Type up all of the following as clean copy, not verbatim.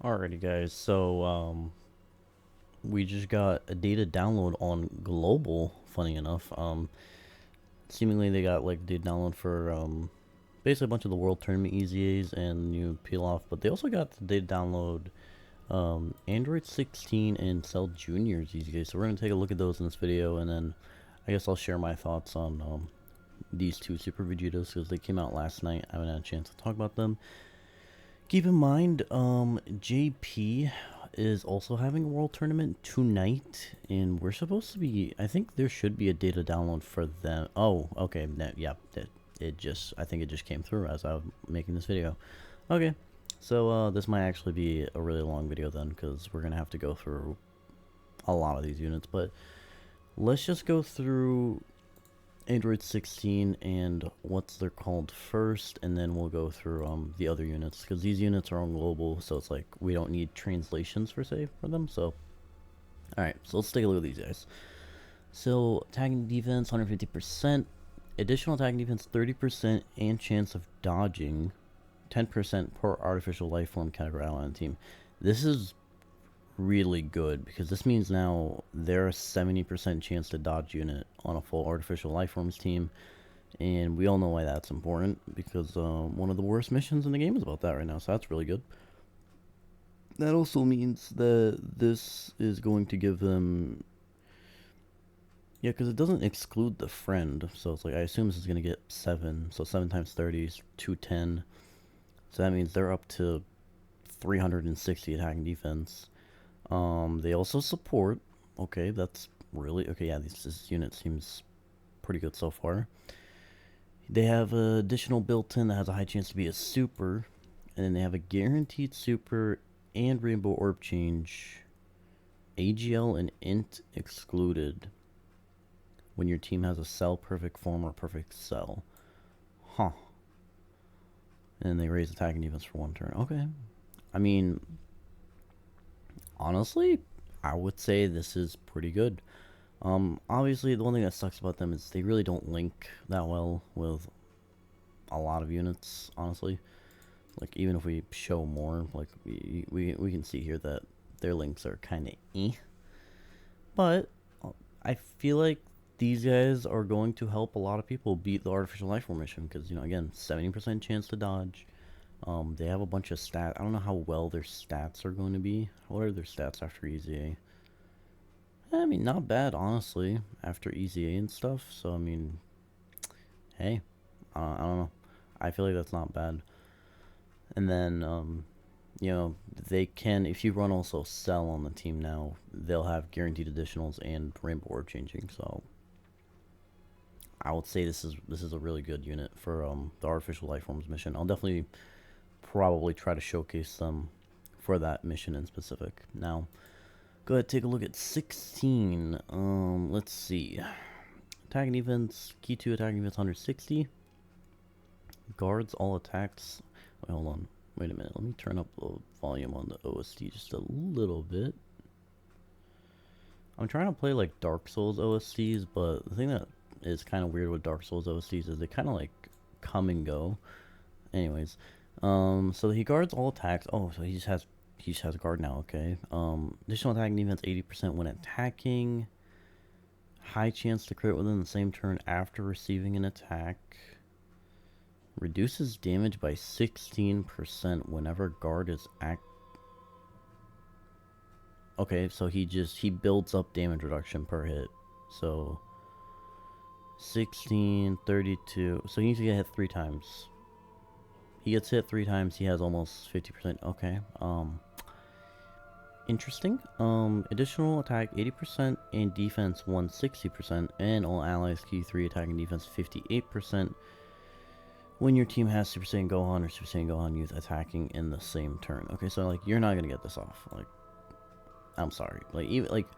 Alrighty guys, so we just got a data download on global, funny enough. Seemingly they got like data download for basically a bunch of the world tournament EZAs and new peel off, but they also got the data download Android 16 and Cell Juniors EZAs. So we're gonna take a look at those in this video, and then I guess I'll share my thoughts on these two Super Vegetas because they came out last night. I haven't had a chance to talk about them. Keep in mind, JP is also having a world tournament tonight, and we're supposed to be. I think there should be a data download for them. Oh, okay, yeah, I think it just came through as I was making this video. Okay, so this might actually be a really long video then, because we're gonna have to go through a lot of these units. But let's just go through Android 16 and what's they're called first, and then we'll go through the other units, because these units are on global, so it's like we don't need translations per se for them. So alright, so let's take a look at these guys. So attacking defense 150%, additional attacking defense 30%, and chance of dodging 10% per artificial life form category ally on the team. This is really good because this means now they're a 70% chance to dodge unit on a full artificial life forms team, and we all know why that's important because one of the worst missions in the game is about that right now, so that's really good. That also means that this is going to give them, yeah, because it doesn't exclude the friend, so it's like I assume this is going to get 7, so 7 times 30 is 210, so that means they're up to 360 attacking defense. They also support. Okay, that's really okay. Yeah, this unit seems pretty good so far. They have an additional built-in that has a high chance to be a super, and then they have a guaranteed super and rainbow orb change. AGL and int excluded when your team has a cell perfect form or perfect cell. Huh. And they raise attacking defense for 1 turn. Okay. I mean, honestly, I would say this is pretty good. Obviously, the one thing that sucks about them is they really don't link that well with a lot of units, honestly. Like, even if we show more, like, we can see here that their links are kind of eh. But I feel like these guys are going to help a lot of people beat the artificial life form mission because, you know, again, 70% chance to dodge. They have a bunch of stats. I don't know how well their stats are going to be. What are their stats after EZA? I mean, not bad, honestly, after EZA and stuff. So, I mean, hey, I don't know. I feel like that's not bad. And then, you know, they can, if you run also Cell on the team now, they'll have guaranteed additionals and rainbow orb changing. So, I would say this is a really good unit for the artificial life forms mission. I'll definitely probably try to showcase them for that mission in specific. Now, go ahead, take a look at 16. Let's see. Attacking defense, key 2 attacking defense 160. Guards all attacks. Wait, hold on. Wait a minute. Let me turn up the volume on the OST just a little bit. I'm trying to play like Dark Souls OSTs, but the thing that is kind of weird with Dark Souls OSTs is they kind of like come and go. Anyways, so he guards all attacks. Oh, so he just has guard now. Okay. Additional attacking defense 80% when attacking. High chance to crit within the same turn after receiving an attack. Reduces damage by 16% whenever guard is Okay, so he builds up damage reduction per hit. So 16, 32. So he needs to get hit 3 times. He gets hit 3 times, he has almost 50%. Okay. Interesting. Additional attack 80% and defense 160%, and all allies key 3 attacking defense 58%. When your team has Super Saiyan Gohan or Super Saiyan Gohan Youth attacking in the same turn. Okay, so like you're not gonna get this off. Like, I'm sorry. Like even like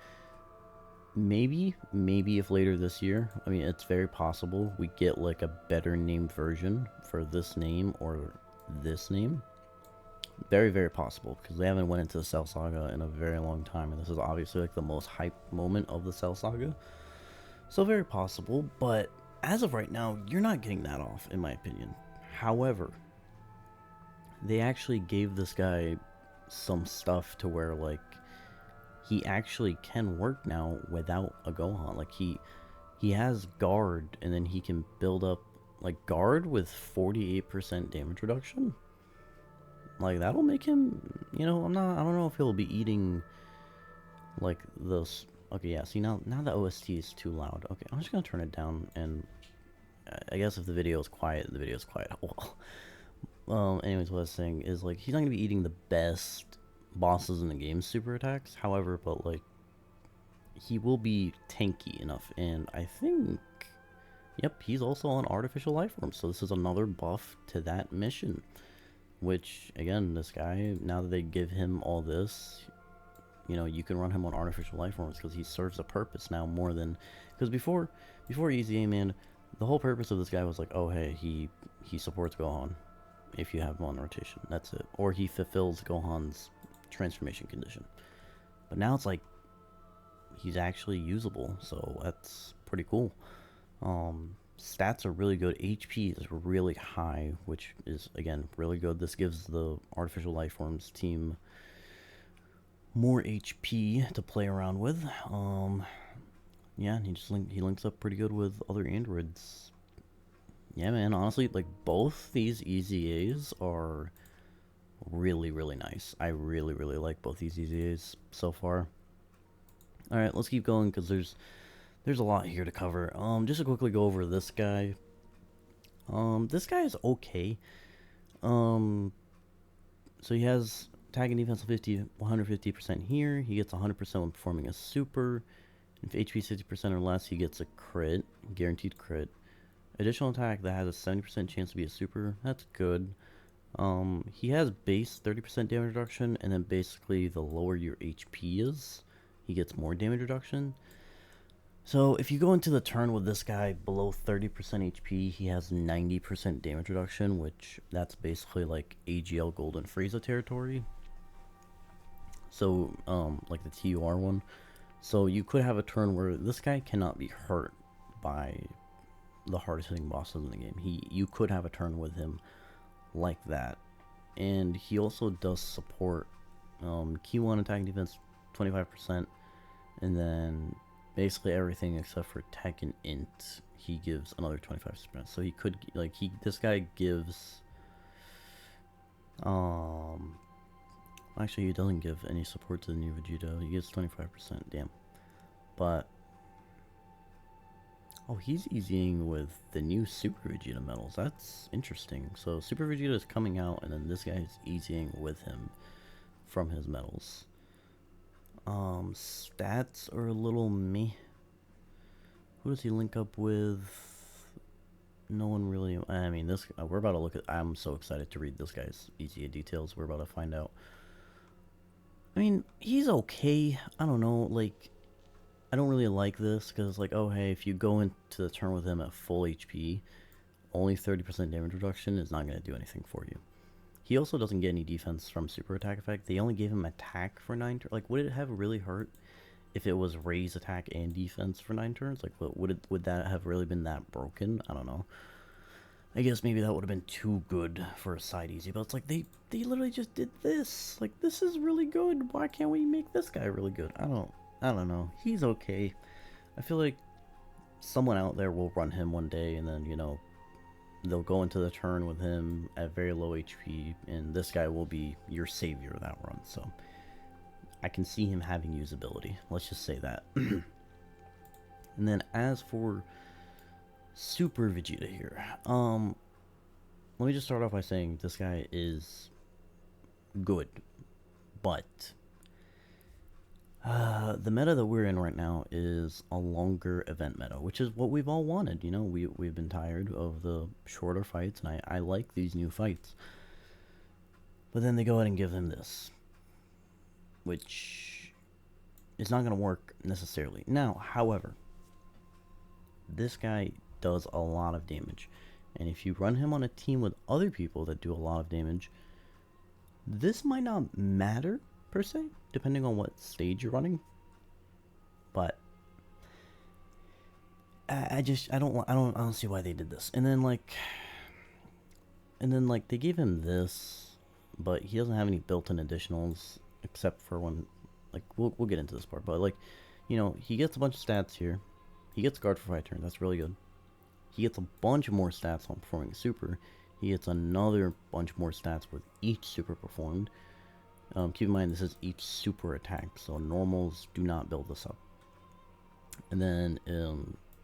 maybe if later this year, I mean it's very possible we get like a better named version for this name or this name. Very, very possible because they haven't went into the Cell Saga in a very long time, and this is obviously like the most hype moment of the Cell Saga. So very possible, but as of right now, you're not getting that off, in my opinion. However, they actually gave this guy some stuff to where like he actually can work now without a Gohan. Like he has guard, and then he can build up like guard with 48% damage reduction. Like that'll make him, you know, I don't know if he'll be eating like those. Okay, yeah. See, now the OST is too loud. Okay, I'm just gonna turn it down, and I guess if the video is quiet, the video is quiet. Well, anyways, what I was saying is like he's not gonna be eating the best bosses in the game super attacks. However, but like he will be tanky enough, and I think, yep, he's also on artificial life form. So this is another buff to that mission. Which again, this guy, now that they give him all this, you know, you can run him on artificial life forms because he serves a purpose now more than, because before Easy A Man, the whole purpose of this guy was like, oh hey, he supports Gohan if you have him on rotation. That's it. Or he fulfills Gohan's transformation condition. But now it's like he's actually usable, so that's pretty cool. Stats are really good. HP is really high, which is again really good. This gives the artificial life forms team more HP to play around with. Yeah, he links up pretty good with other androids. Yeah, man. Honestly, like both these EZAs are really nice. I really like both these EZAs so far. All right, let's keep going because there's a lot here to cover. Just to quickly go over this guy. This guy is okay. So he has attack and defense 150% here. He gets 100% when performing a super. If HP 60% or less, he gets a crit, guaranteed crit. Additional attack that has a 70% chance to be a super. That's good. He has base 30% damage reduction, and then basically the lower your HP is, he gets more damage reduction. So if you go into the turn with this guy below 30% HP, he has 90% damage reduction, which that's basically like AGL Golden Frieza territory. So, like the TUR one. So you could have a turn where this guy cannot be hurt by the hardest hitting bosses in the game. You could have a turn with him like that. And he also does support key 1 attack and defense 25%, and then basically everything except for tech and int he gives another 25%. So he could, like, this guy gives actually he doesn't give any support to the new Vegeta. He gives 25%. Damn. But oh, he's easying with the new Super Vegeta medals. That's interesting. So Super Vegeta is coming out, and then this guy is easying with him from his medals. Stats are a little meh. Who does he link up with? No one really. I mean, this. We're about to look at. I'm so excited to read this guy's EZA details. We're about to find out. I mean, he's okay. I don't know. Like, I don't really like this because, like, oh hey, if you go into the turn with him at full HP, only 30% damage reduction is not going to do anything for you. He also doesn't get any defense from super attack effect. They only gave him attack for 9 turns. Like, would it have really hurt if it was raise attack and defense for 9 turns? Like, would that have really been that broken? I don't know. I guess maybe that would have been too good for a side easy, but it's like they literally just did this. Like, this is really good. Why can't we make this guy really good? I don't know. He's okay. I feel like someone out there will run him one day, and then, you know, they'll go into the turn with him at very low HP, and this guy will be your savior of that run. So I can see him having usability. Let's just say that. And then as for Super Vegeta here, let me just start off by saying this guy is good, but the meta that we're in right now is a longer event meta, which is what we've all wanted. You know, we've been tired of the shorter fights, and I like these new fights. But then they go ahead and give him this, which is not going to work necessarily. Now, however, this guy does a lot of damage, and if you run him on a team with other people that do a lot of damage, this might not matter per se, depending on what stage you're running. But I don't see why they did this. And then like they gave him this, but he doesn't have any built-in additionals except for when, like, we'll get into this part, but like, you know, he gets a bunch of stats here. He gets guard for 5 turns. That's really good. He gets a bunch more stats on performing super. He gets another bunch more stats with each super performed. Keep in mind, this is each super attack, so normals do not build this up. And then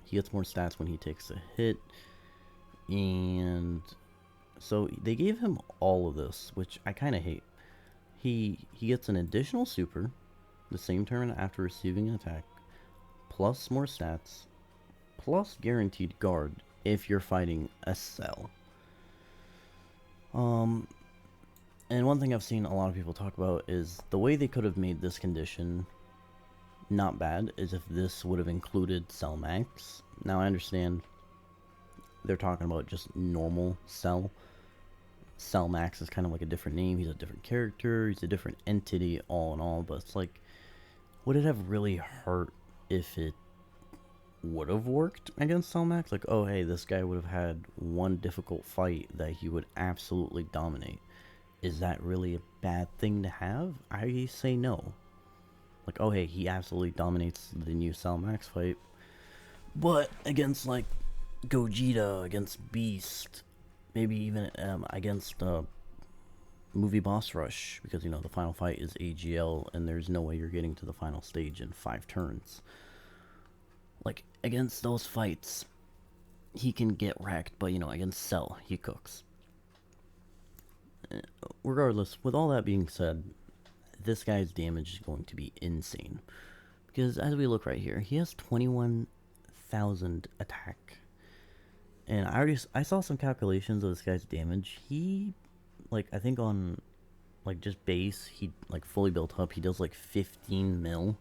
he gets more stats when he takes a hit. And so they gave him all of this, which I kind of hate. He gets an additional super the same turn after receiving an attack, plus more stats, plus guaranteed guard if you're fighting a cell. And one thing I've seen a lot of people talk about is the way they could have made this condition not bad is if this would have included Cell Max. Now I understand they're talking about just normal Cell. Cell Max is kind of like a different name. He's a different character. He's a different entity all in all. But it's like, would it have really hurt if it would have worked against Cell Max? Like, oh hey, this guy would have had one difficult fight that he would absolutely dominate. Is that really a bad thing to have? I say no. Like, oh hey, he absolutely dominates the new Cell Max fight. But against, like, Gogeta, against Beast, maybe even against movie boss rush, because, you know, the final fight is AGL, and there's no way you're getting to the final stage in 5 turns. Like, against those fights, he can get wrecked, but, you know, against Cell, he cooks. Regardless, with all that being said, this guy's damage is going to be insane. Because as we look right here, he has 21,000 attack. And I saw some calculations of this guy's damage. He, like, I think on, like, just base, he, like, fully built up, he does, like, 15 mil.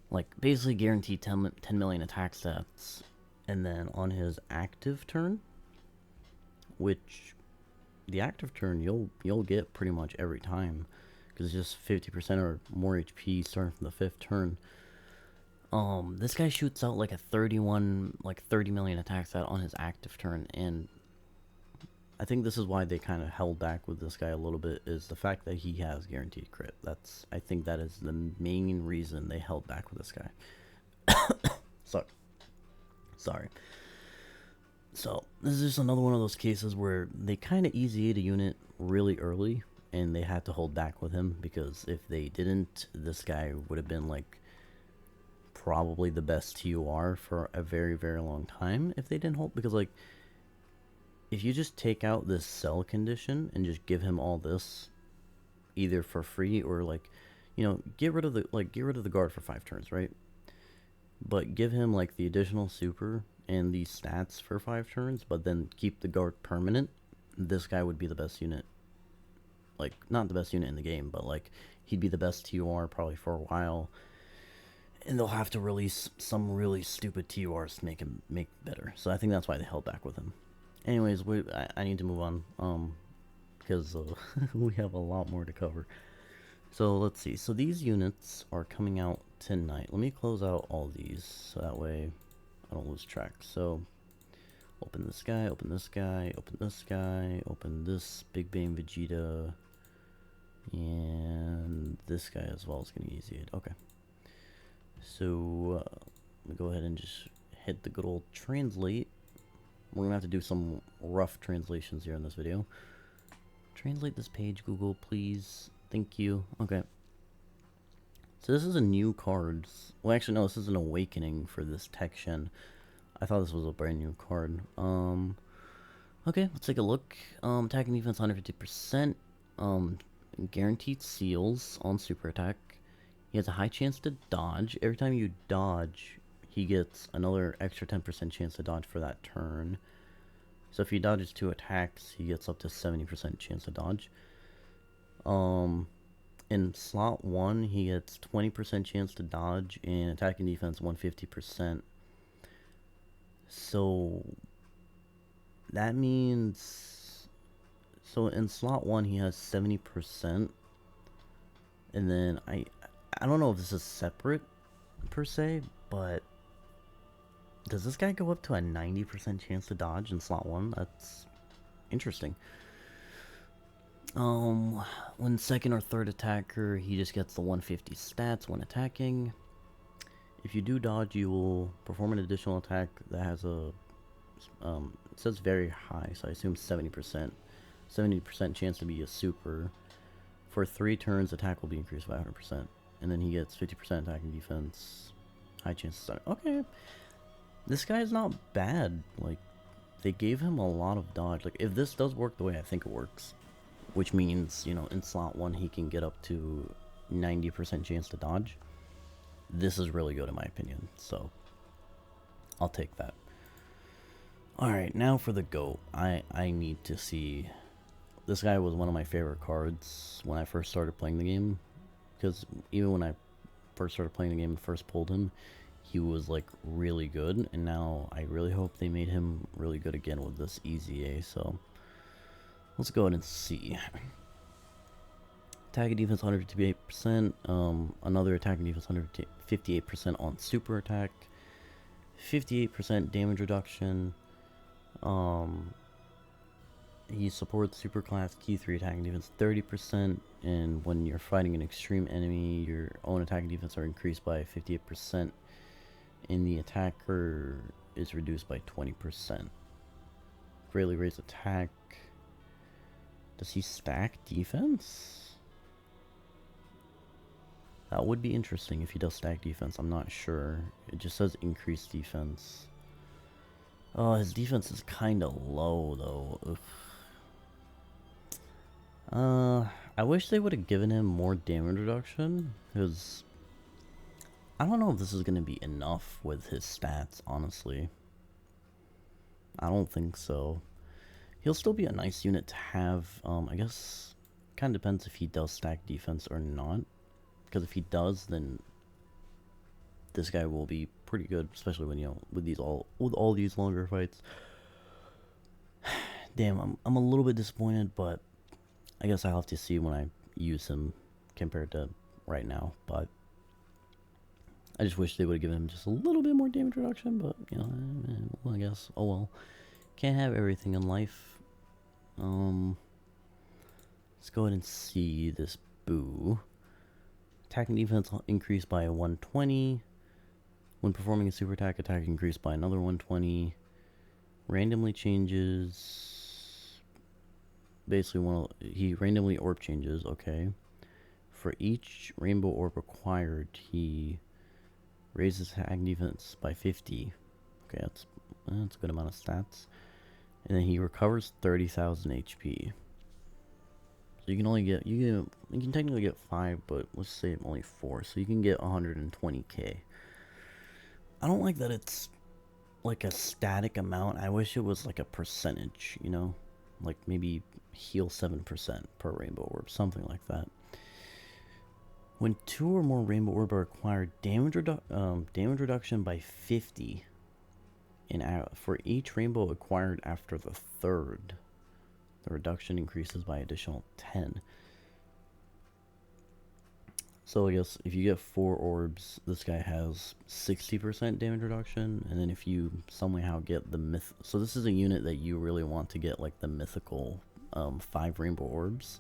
Like, basically guaranteed 10 million attack stats. And then on his active turn, which, the active turn you'll get pretty much every time, because it's just 50% or more HP starting from the 5th turn. This guy shoots out like a 30 million attack stat on his active turn, and I think this is why they kind of held back with this guy a little bit, is the fact that he has guaranteed crit. I think that is the main reason they held back with this guy. Sorry. So, this is just another one of those cases where they kind of easy a unit really early, and they had to hold back with him, because if they didn't, this guy would have been, like, probably the best TUR for a very, very long time if they didn't hold, because, like, if you just take out this cell condition and just give him all this, either for free or, like, you know, get rid of the guard for 5 turns, right? But give him, like, the additional super and the stats for 5 turns, but then keep the guard permanent, this guy would be the best unit. Like, not the best unit in the game, but, like, he'd be the best TUR probably for a while. And they'll have to release some really stupid TURs to make him better. So I think that's why they held back with him. Anyways, I need to move on, because we have a lot more to cover. So let's see. So these units are coming out tonight. Let me close out all these, so that way I don't lose track. So open this guy, open this guy, open this guy, open this Big Bang Vegeta, and this guy as well is getting easy. Okay. So let me go ahead and just hit the good old translate. We're gonna have to do some rough translations here in this video. Translate this page, Google, please. Thank you. Okay. So this is a new card. Well, actually, no, this is an awakening for this Tech Shen. I thought this was a brand new card. Okay, let's take a look. Attacking defense 150%. Guaranteed seals on super attack. He has a high chance to dodge. Every time you dodge, he gets another extra 10% chance to dodge for that turn. So if he dodges 2 attacks, he gets up to 70% chance to dodge. In slot 1, he gets 20% chance to dodge, and attacking defense 150%. So that means, so in slot 1 he has 70%, and then I don't know if this is separate per se, but does this guy go up to a 90% chance to dodge in slot 1? That's interesting. Um, when second or third attacker, he just gets the 150 stats when attacking. If you do dodge, you will perform an additional attack that has a, it says very high, so I assume 70%. 70% chance to be a super. For 3 turns, attack will be increased by 100%. And then he gets 50% attack and defense. High chance to start. Okay. This guy's not bad. Like, they gave him a lot of dodge. Like, if this does work the way I think it works, which means, you know, in slot 1 he can get up to 90% chance to dodge, this is really good in my opinion. So, I'll take that. Alright, now for the GOAT. I need to see... This guy was one of my favorite cards when I first started playing the game. Because even when I first started playing the game and first pulled him, he was like really good. And now I really hope they made him really good again with this EZA. So let's go ahead and see. Attack and defense 158%. Another attack and defense 158% on super attack. 58% damage reduction. He supports superclass key 3 attack and defense 30%, and when you're fighting an extreme enemy, your own attack and defense are increased by 58%, and the attacker is reduced by 20%. Greatly raised attack. Does he stack defense? That would be interesting if he does stack defense. I'm not sure. It just says increased defense. Oh, his defense is kind of low, though. Ugh. I wish they would have given him more damage reduction, because I don't know if this is going to be enough with his stats, honestly. I don't think so. He'll still be a nice unit to have. I guess kind of depends if he does stack defense or not, because if he does, then this guy will be pretty good, especially when, you know, with all these longer fights. Damn, I'm a little bit disappointed, but I guess I'll have to see when I use him compared to right now. But I just wish they would have given him just a little bit more damage reduction. But, you know, well, I guess, oh well. Can't have everything in life. Let's go ahead and see this Boo. Attack and defense increased by 120. When performing a super attack, attack increased by another 120. Randomly changes. Basically, he randomly orb changes. Okay. For each rainbow orb acquired, he raises attack and defense by 50. Okay, that's a good amount of stats. And then he recovers 30,000 HP. So you can only get you can technically get 5, but let's say only 4. So you can get 120k. I don't like that it's like a static amount. I wish it was like a percentage, you know? Like maybe heal 7% per rainbow orb, something like that. When 2 or more rainbow orb are acquired, damage reduction by 50. For each rainbow acquired after the 3rd, the reduction increases by additional 10. So I guess if you get 4 orbs, this guy has 60% damage reduction, and then if you somehow get the so this is a unit that you really want to get like the mythical 5 rainbow orbs,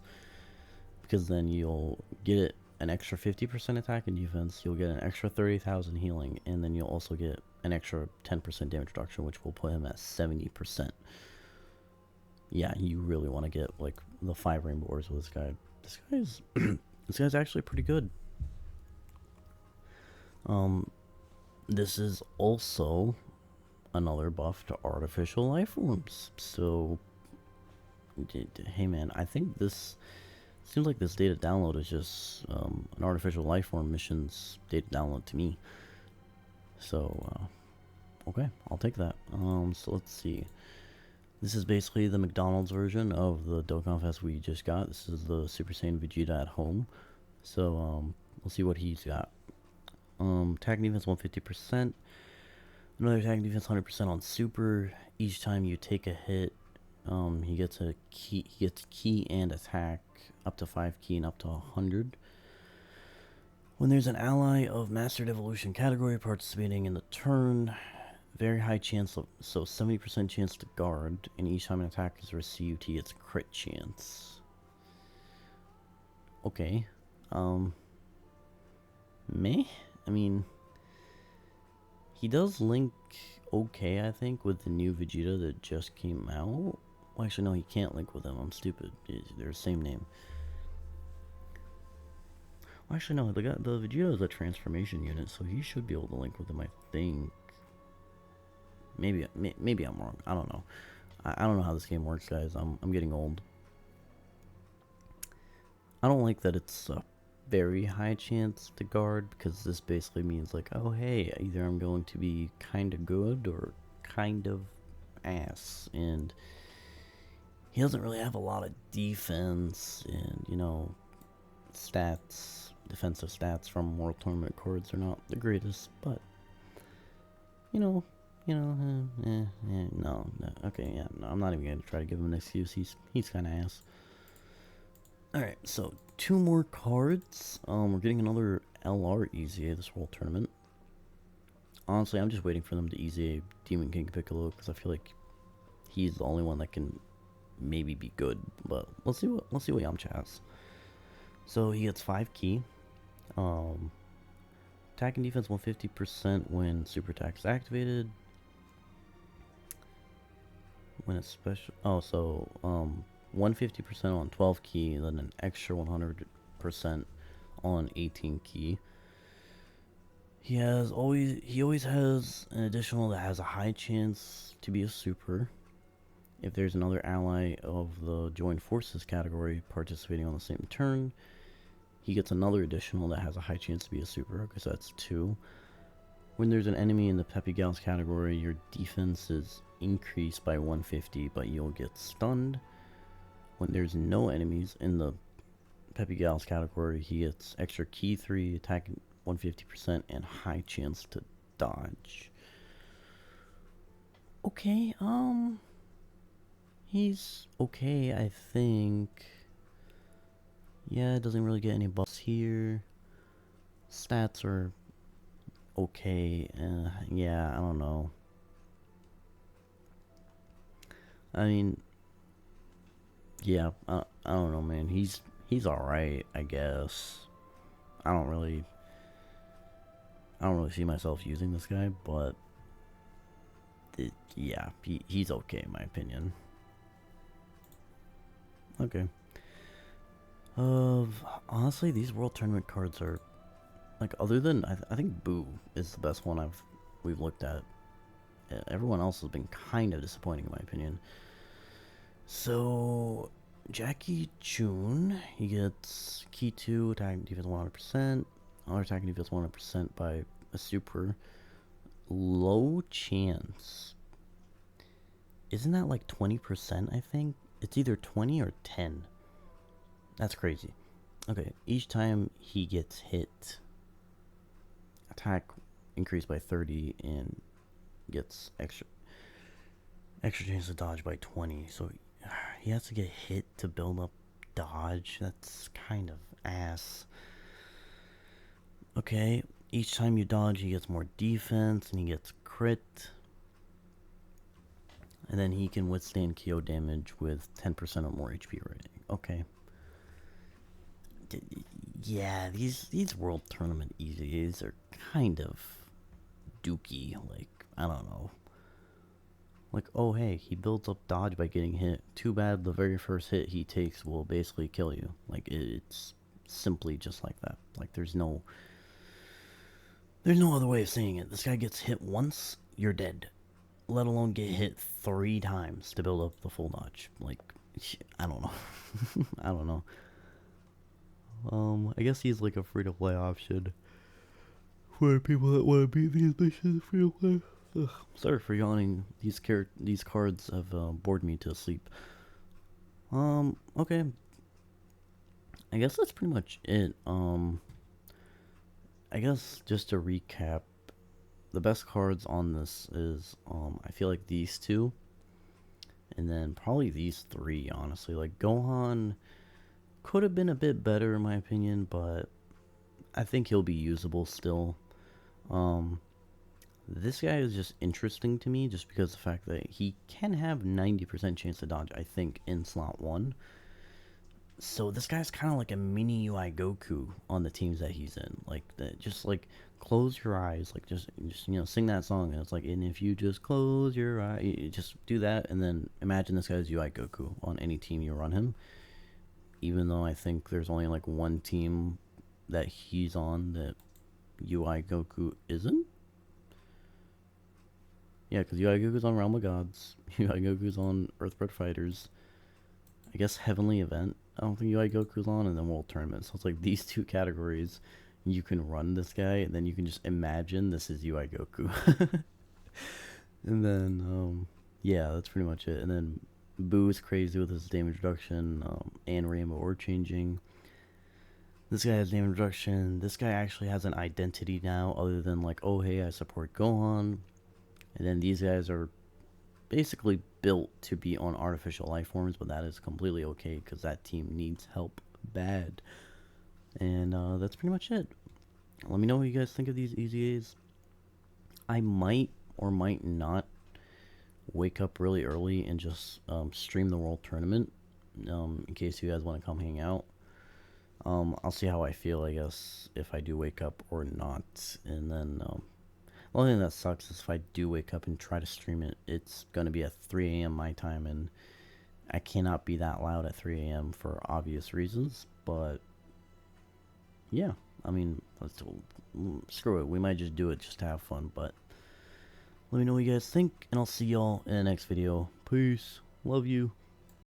because then you'll get an extra 50% attack and defense, you'll get an extra 30,000 healing, and then you'll also get an extra 10% damage reduction, which will put him at 70%. Yeah, you really want to get like the 5 rainbow orbs with this guy. This guy's actually pretty good. This is also another buff to artificial life forms. So, hey man, I think this seems like this data download is just an artificial life form missions data download to me. So, okay, I'll take that. So let's see. This is basically the McDonald's version of the Dokkan Fest we just got. This is the Super Saiyan Vegeta at home. So, we'll see what he's got. Attack and defense 150%. Another attack and defense 100% on super. Each time you take a hit, he gets a key. He gets key and attack up to 5 key and up to 100. When there's an ally of Mastered Evolution category participating in the turn, very high chance of, so 70% chance to guard, and each time an attack is received, he gets crit chance. okay. Um, meh? I mean, he does link okay, I think, with the new Vegeta that just came out. Well, actually, no, he can't link with him. I'm stupid. They're the same name. Well, actually, no, the Vegeta is a transformation unit, so he should be able to link with him, I think. Maybe I'm wrong. I don't know. I don't know how this game works, guys. I'm getting old. I don't like that it's a very high chance to guard, because this basically means like, oh hey, either I'm going to be kind of good or kind of ass, and he doesn't really have a lot of defense, and stats, defensive stats from World Tournament cards are not the greatest, but you know, no, okay, yeah, no, I'm not even gonna try to give him an excuse. He's kind of ass. All right, so two more cards. We're getting another LR EZA this World Tournament. Honestly, I'm just waiting for them to EZA Demon King Piccolo because I feel like he's the only one that can maybe be good. But let's see what Yamcha has. So he gets 5 key. Attack and defense 150% when super attack is activated. When it's special, 150% on 12 key, then an extra 100% on 18 key. He always has an additional that has a high chance to be a super. If there's another ally of the joined forces category participating on the same turn, he gets another additional that has a high chance to be a super. Okay, so that's 2. When there's an enemy in the Peppy Gals category, your defense is increased by 150, but you'll get stunned. When there's no enemies in the Peppy Gals category, he gets extra key 3, attack 150%, and high chance to dodge. Okay, he's okay, I think. Yeah, it doesn't really get any buffs here. Stats are okay. Yeah, I don't know. I mean, yeah, I don't know, man. He's all right, I guess. I don't really see myself using this guy, but yeah, he's okay in my opinion. Okay. Honestly, these World Tournament cards are like, other than I think Boo is the best one we've looked at. Everyone else has been kind of disappointing in my opinion. So Jackie Chun, he gets key 2, attack defense 100%, other attack defense 100% by a super. Low chance. Isn't that like 20%, I think? It's either 20 or 10. That's crazy. Okay, each time he gets hit, attack increased by 30 and gets extra chance to dodge by 20. So he has to get hit to build up dodge. That's kind of ass. Okay, each time you dodge, he gets more defense and he gets crit. And then he can withstand KO damage with 10% or more HP rating. Okay. Yeah, these World Tournament EZAs are kind of dookie. Like, I don't know. Like, oh hey, he builds up dodge by getting hit. Too bad the very first hit he takes will basically kill you. Like, it's simply just like that. Like, there's no other way of saying it. This guy gets hit once, you're dead. Let alone get hit 3 times to build up the full dodge. Like, I don't know. I don't know. I guess he's like a free-to-play option for people that want to beat these missions free-to-play. Sorry for yawning. These cards have bored me to sleep. Okay. I guess that's pretty much it. I guess just to recap, the best cards on this is I feel like these two, and then probably these 3. Honestly, like Gohan could have been a bit better in my opinion, but I think he'll be usable still. This guy is just interesting to me just because of the fact that he can have 90% chance to dodge, I think, in slot 1. So this guy's kind of like a mini UI Goku on the teams that he's in. Like that, just like close your eyes, like just sing that song, and it's like, and if you just close your eye, you just do that, and then imagine this guy's UI Goku on any team you run him. Even though I think there's only like one team that he's on that UI Goku isn't. Yeah, because UI Goku's on Realm of Gods, UI Goku's on Earthbred Fighters, I guess Heavenly Event. I don't think UI Goku's on, and then World Tournament. So it's like these two categories. You can run this guy, and then you can just imagine this is UI Goku. And then, yeah, that's pretty much it. And then Boo is crazy with his damage reduction, and Rainbow Orb changing. This guy has damage reduction. This guy actually has an identity now, other than like, oh hey, I support Gohan. And then these guys are basically built to be on artificial life forms, but that is completely okay because that team needs help bad. And that's pretty much it. Let me know what you guys think of these EZAs. I might or might not wake up really early and just stream the World Tournament in case you guys want to come hang out. I'll see how I feel, I guess, if I do wake up or not. And then the only thing that sucks is if I do wake up and try to stream it, it's going to be at 3 a.m. my time, and I cannot be that loud at 3 a.m. for obvious reasons. But yeah, I mean, screw it. We might just do it just to have fun. But let me know what you guys think, and I'll see y'all in the next video. Peace. Love you.